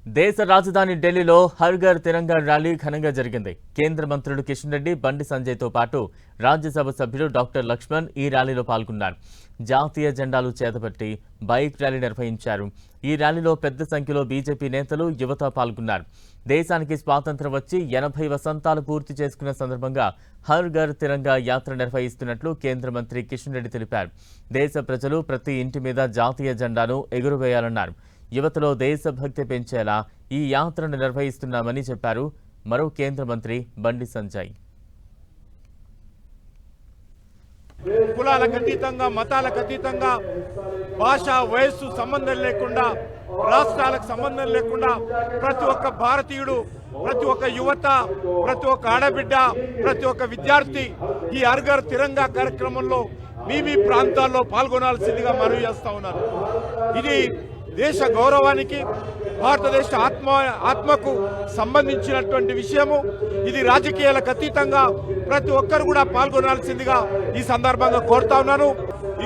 దేశ రాజధాని ఢిల్లీలో హర్ ఘర్ తిరంగా ర్యాలీ ఘనంగా జరిగింది. కేంద్ర మంత్రులు కిషన్ రెడ్డి, బండి సంజయ్తో పాటు రాజ్యసభ సభ్యులు డాక్టర్ లక్ష్మణ్ ఈ ర్యాలీలో పాల్గొన్నారు. జాతీయ జెండాలు చేతపట్టి బైక్ ర్యాలీ నిర్వహించారు. ఈ ర్యాలీలో పెద్ద సంఖ్యలో బీజేపీ నేతలు, యువత పాల్గొన్నారు. దేశానికి స్వాతంత్ర్యం వచ్చి 80 వసంతాలు పూర్తి చేసుకున్న సందర్భంగా హర్ ఘర్ తిరంగా యాత్ర నిర్వహిస్తున్నట్లు కేంద్ర మంత్రి కిషన్ రెడ్డి తెలిపారు. దేశ ప్రజలు ప్రతి ఇంటి మీద జాతీయ జెండాను ఎగురవేయాలన్నారు. యువతలో దేశభక్తి పెంచేలా ఈ యాత్రను నిర్వహిస్తున్నామని చెప్పారు. మరో కేంద్ర మంత్రి బండి సంజయ్. కులాలకు అతీతంగా, మతాలకు అతీతంగా, భాష, వయస్సు సంబంధం లేకుండా, రాష్ట్రాలకు సంబంధం లేకుండా ప్రతి ఒక్క భారతీయుడు, ప్రతి ఒక్క యువత, ప్రతి ఒక్క ఆడబిడ్డ, ప్రతి ఒక్క విద్యార్థి ఈ హర్ ఘర్ తిరంగా కార్యక్రమంలో మీ ప్రాంతాల్లో పాల్గొనాల్సిందిగా మనవి చేస్తా ఉన్నారు. ఇది దేశ గౌరవానికి, భారతదేశ ఆత్మకు సంబంధించినటువంటి విషయము. ఇది రాజకీయాలకు అతీతంగా ప్రతి ఒక్కరు కూడా పాల్గొనాల్సిందిగా ఈ సందర్భంగా కోరుతా ఉన్నాను.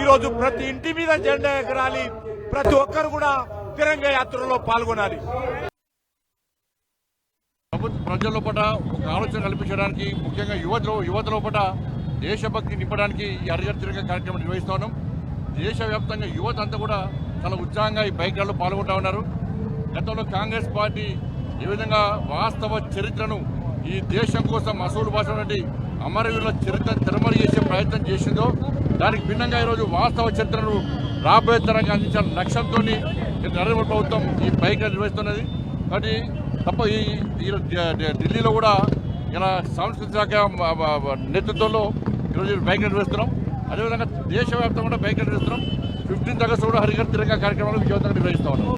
ఈరోజు ప్రతి ఇంటి మీద జెండా ఎగరాలి, ప్రతి ఒక్కరు కూడా తిరంగా యాత్రలో పాల్గొనాలి. ప్రజల లోపల ఒక ఆలోచన కల్పించడానికి, ముఖ్యంగా యువత లోపల దేశభక్తి నింపడానికి ఈ హర్ ఘర్ తిరంగా కార్యక్రమం నిర్వహిస్తా ఉన్నాం. దేశవ్యాప్తంగా యువత అంతా కూడా చాలా ఉత్సాహంగా ఈ బైక్ ర్యాలీలో పాల్గొంటా ఉన్నారు. గతంలో కాంగ్రెస్ పార్టీ ఏ విధంగా వాస్తవ చరిత్రను ఈ దేశం కోసం అసూలు బాసినటువంటి అమరవీరుల చరిత్రను తెరమరు చేసే ప్రయత్నం చేసిందో దానికి భిన్నంగా ఈరోజు వాస్తవ చరిత్రను రాబోయే తరంగా అందించాలని లక్ష్యంతో నరేంద్ర మోదీ ప్రభుత్వం ఈ బైక్ ర్యాలీ నిర్వహిస్తున్నది. కాబట్టి తప్ప ఈ ఢిల్లీలో కూడా ఇలా సాంస్కృతిక శాఖ నేతృత్వంలో ఈరోజు బైక్ ర్యాలీ నిర్వహిస్తున్నాం. అదేవిధంగా దేశవ్యాప్తంగా కూడా బైక్ ర్యాలీ నిర్వహిస్తున్నాం. 15th ఆగస్టు కూడా హర్ ఘర్ తిరంగా కార్యక్రమాలు విజయవంతంగా నిర్వహిస్తా ఉన్నాం.